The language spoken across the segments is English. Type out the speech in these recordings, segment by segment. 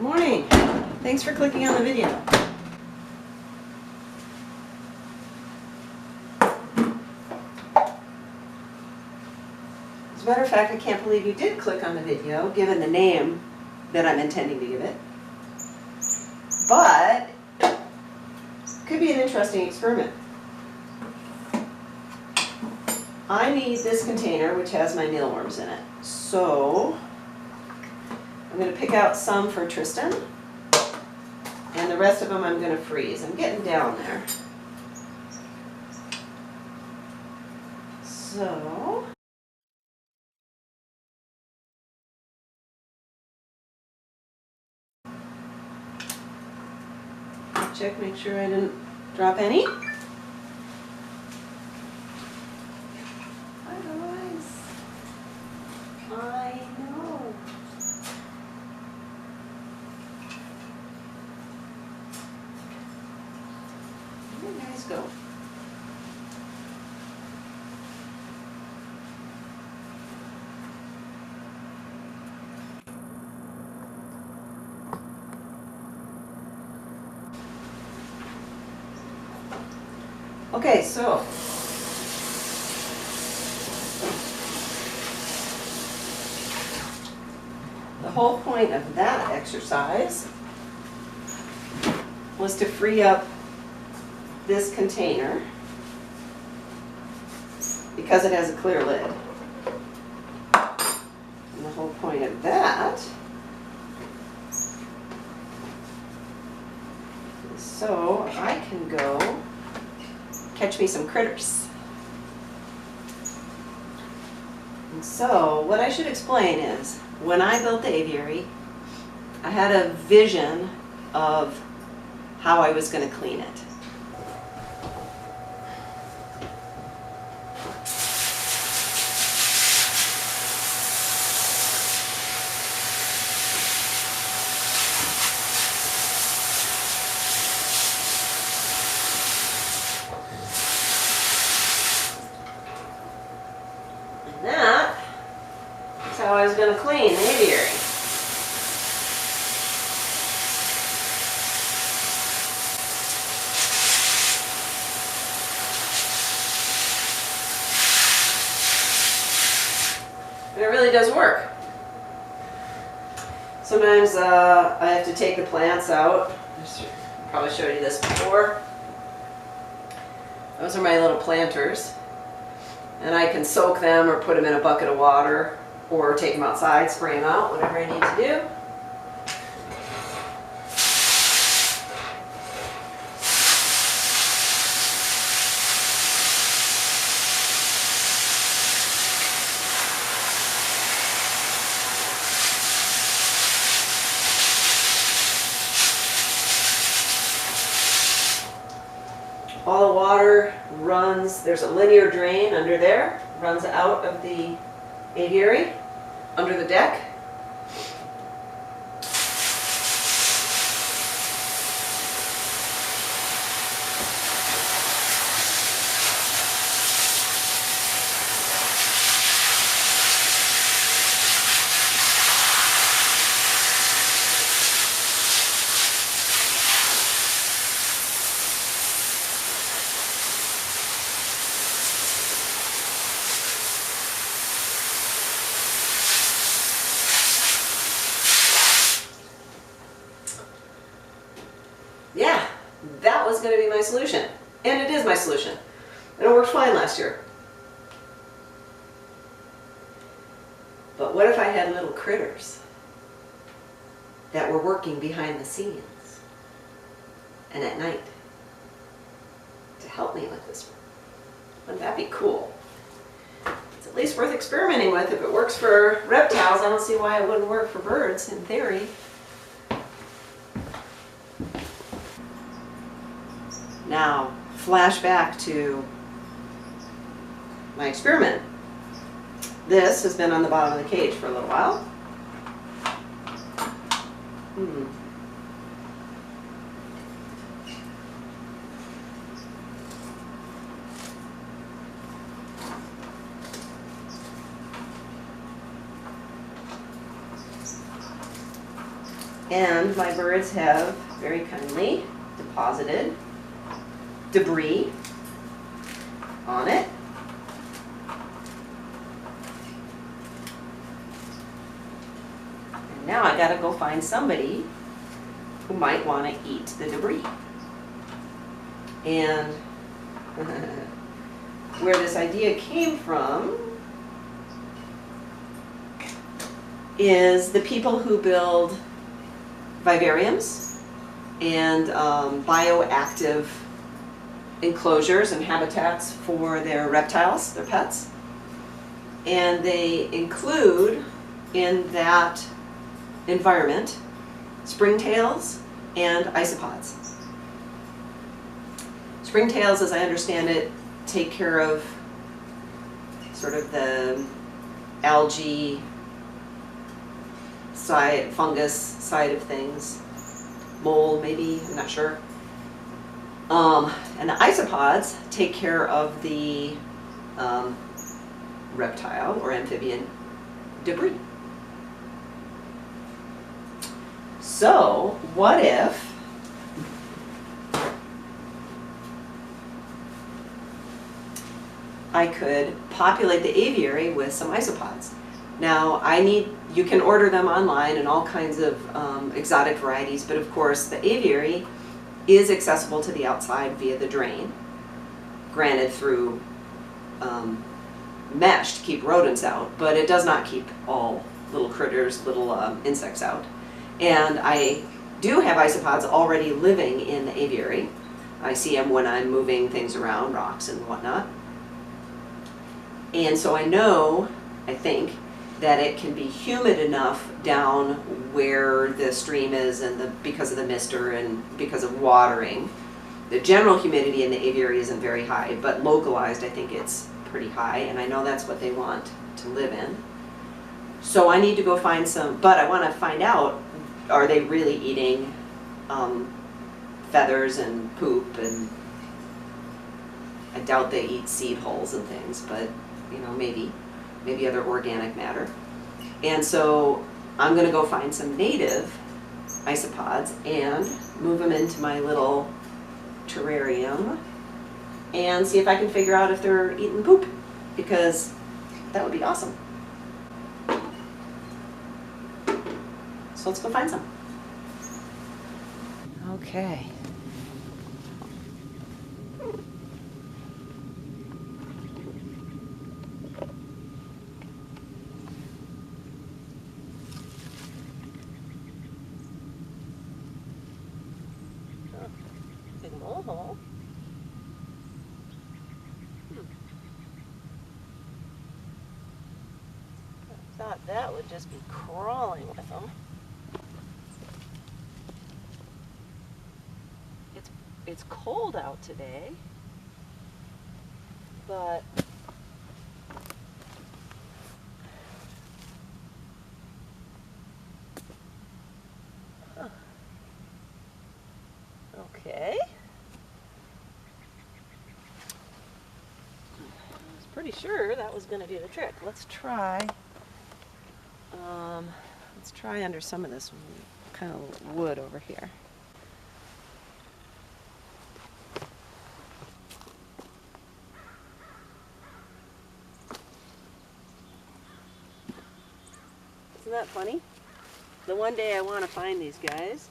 Good morning. Thanks for clicking on the video. As a matter of fact, I can't believe you did click on the video, given the name that I'm intending to give it. But it could be an interesting experiment. I need this container, which has my mealworms in it. So I'm going to pick out some for Tristan, and the rest of them I'm going to freeze. I'm getting down there. So check, make sure I didn't drop any. I know. Where did you guys go? Okay, so the whole point of that exercise was to free up this container because it has a clear lid. And the whole point of that is so I can go catch me some critters. And so what I should explain is, when I built the aviary, I had a vision of how I was going to clean it. And that is how I was going to clean the aviary. And it really does work. Sometimes I have to take the plants out. I probably showed you this before. Those are my little planters. And I can soak them or put them in a bucket of water or take them outside, spray them out, whatever I need to do. All the water runs, there's a linear drain under there, runs out of the aviary, under the deck. Yeah, that was going to be my solution. And it is my solution. And it worked fine last year. But what if I had little critters that were working behind the scenes and at night to help me with this? Wouldn't that be cool? It's at least worth experimenting with. If it works for reptiles, I don't see why it wouldn't work for birds, in theory. Now, flash back to my experiment. This has been on the bottom of the cage for a little while. And my birds have very kindly deposited debris on it. And now I gotta go find somebody who might want to eat the debris. And where this idea came from is the people who build vivariums and bioactive enclosures and habitats for their reptiles, their pets. And they include in that environment springtails and isopods. Springtails, as I understand it, take care of sort of the algae side, fungus side of things, mold maybe, I'm not sure. And the isopods take care of the reptile or amphibian debris. So, what if I could populate the aviary with some isopods? Now, you can order them online in all kinds of exotic varieties, but of course the aviary is accessible to the outside via the drain, granted through mesh to keep rodents out, but it does not keep all little critters, little insects out. And I do have isopods already living in the aviary. I see them when I'm moving things around, rocks and whatnot. And so I know, I think, that it can be humid enough down where the stream is and because of the mister and because of watering. The general humidity in the aviary isn't very high, but localized I think it's pretty high, and I know that's what they want to live in. So I need to go find some, but I want to find out, are they really eating feathers and poop, and I doubt they eat seed hulls and things, but you know, maybe other organic matter. And so I'm going to go find some native isopods and move them into my little terrarium and see if I can figure out if they're eating poop, because that would be awesome. So let's go find some. Okay. Big mole hole. I thought that would just be crawling with them. It's cold out today, but okay. I was pretty sure that was going to do the trick. Let's try under some of this kind of wood over here. Isn't that funny? The one day I want to find these guys,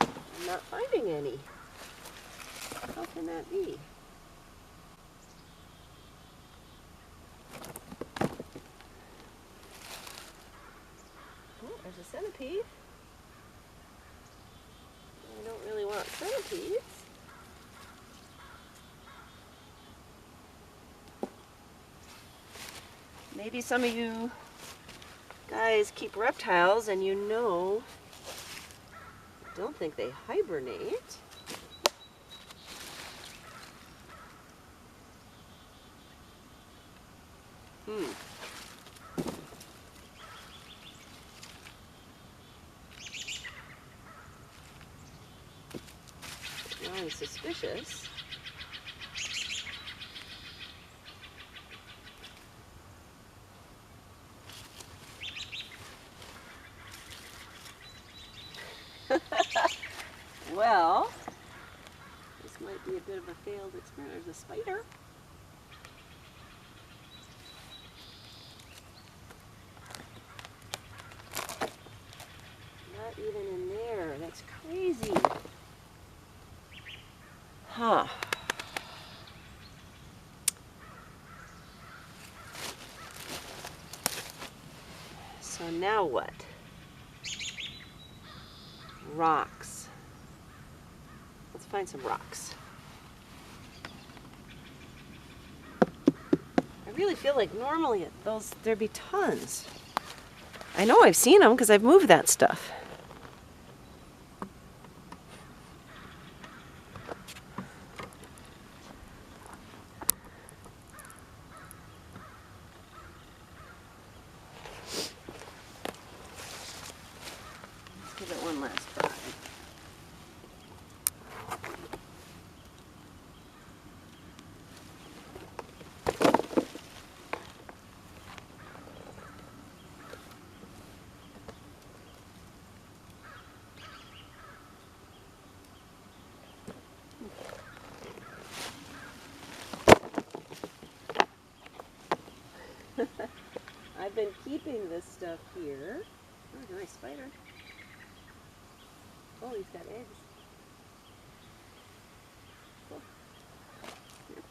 I'm not finding any. How can that be? Oh, there's a centipede. I don't really want centipedes. Maybe some of you guys keep reptiles and you know, don't think they hibernate. Really suspicious. well, this might be a bit of a failed experiment. There's a spider. Not even in there. That's crazy. Huh. So now what? Rocks. Let's find some rocks. I really feel like normally there'd be tons. I know I've seen them because I've moved that stuff. Let's give it one last try. I've been keeping this stuff here. Oh, nice spider. Oh, he's got eggs. Cool. Here,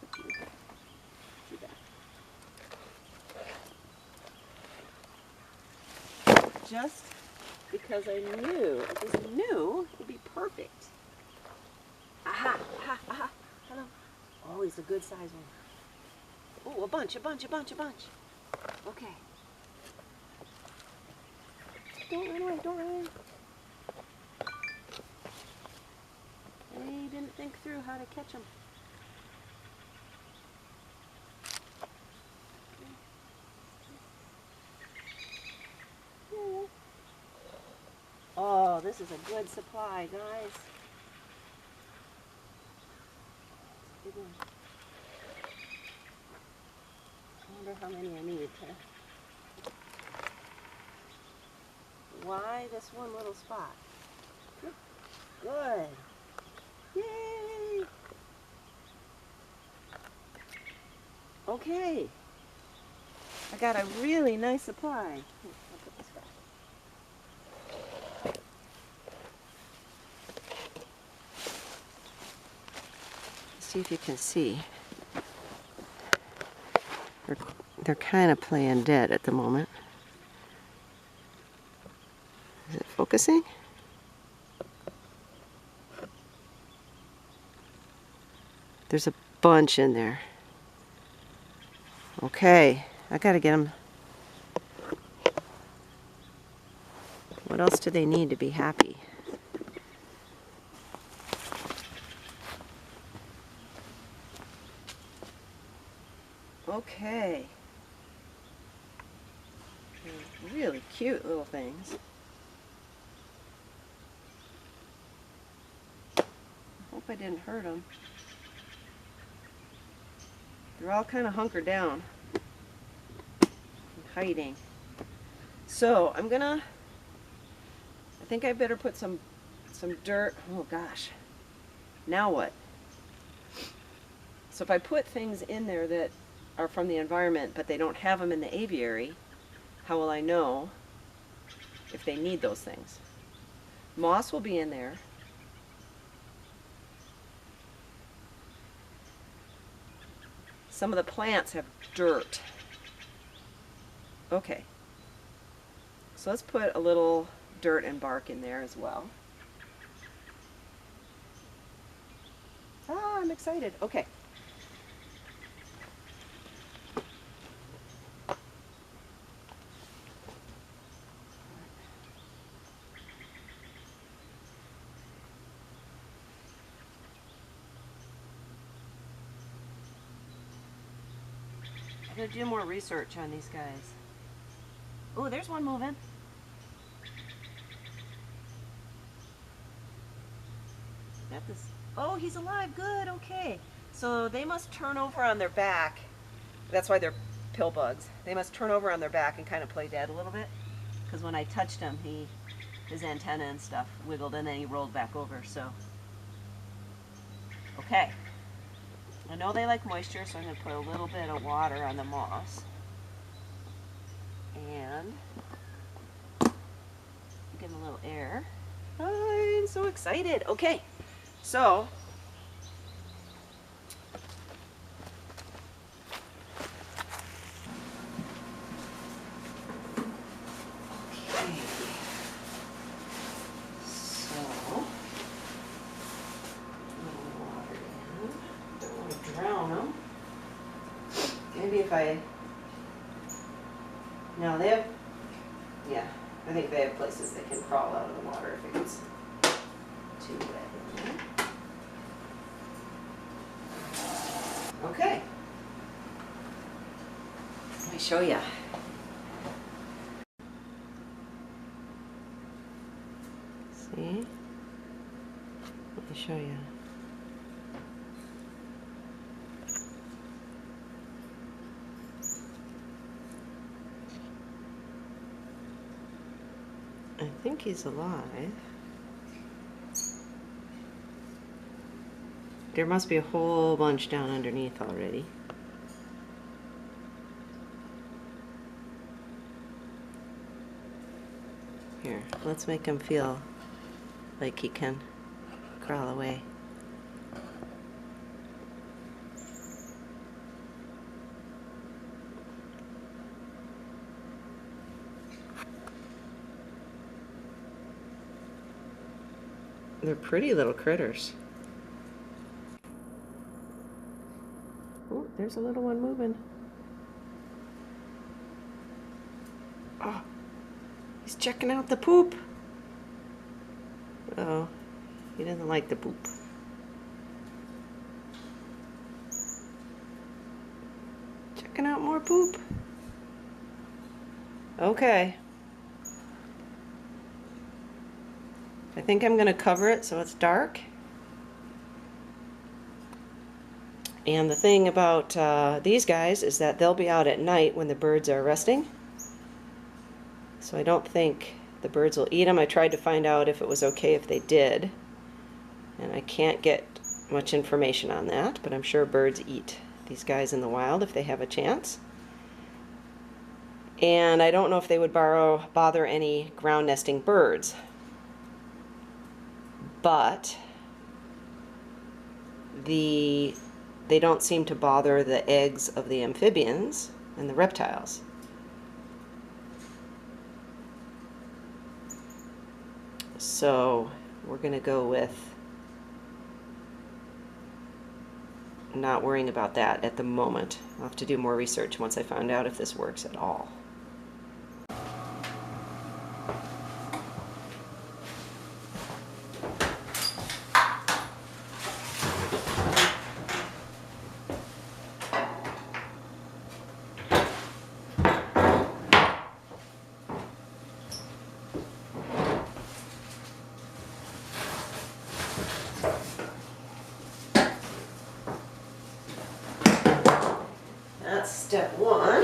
I'll put you back. Just because I just knew it'd be perfect. Aha, aha, aha. Hello. Oh, he's a good size one. Oh, a bunch. Okay. Don't run away, don't run away. They didn't think through how to catch them. Oh, this is a good supply, guys. Big one. I wonder how many I need to. Why this one little spot? Good. Yay! Okay. I got a really nice supply. Here, I'll put this back. See if you can see. They're kind of playing dead at the moment. Is it focusing? There's a bunch in there. Okay, I gotta get them. What else do they need to be happy? Okay. They're really cute little things. I hope I didn't hurt them. They're all kind of hunkered down and hiding. So I'm gonna, I think I better put some dirt. Oh gosh. Now what? So if I put things in there that are from the environment, but they don't have them in the aviary, how will I know if they need those things? Moss will be in there. Some of the plants have dirt. Okay. So let's put a little dirt and bark in there as well. Ah, I'm excited. Okay. I'm gonna do more research on these guys. Oh, there's one moving. Got this. Oh, he's alive. Good. Okay. So they must turn over on their back. That's why they're pill bugs. They must turn over on their back and kind of play dead a little bit. Because when I touched him, he his antenna and stuff wiggled and then he rolled back over, so. Okay. I know they like moisture, so I'm going to put a little bit of water on the moss. And give them a little air. I'm so excited. Okay, so drown them. Maybe if no, they have, yeah, I think they have places they can crawl out of the water if it gets too wet in there. Okay. Let me show you. See? Let me show you. I think he's alive. There must be a whole bunch down underneath already. Here, let's make him feel like he can crawl away. They're pretty little critters. Oh, there's a little one moving. Oh, he's checking out the poop. Oh, he doesn't like the poop. Checking out more poop. Okay. I think I'm going to cover it so it's dark. And the thing about these guys is that they'll be out at night when the birds are resting. So I don't think the birds will eat them. I tried to find out if it was okay if they did. And I can't get much information on that, but I'm sure birds eat these guys in the wild if they have a chance. And I don't know if they would bother any ground nesting birds. But they don't seem to bother the eggs of the amphibians and the reptiles. So we're going to go with not worrying about that at the moment. I'll have to do more research once I find out if this works at all. That's step one.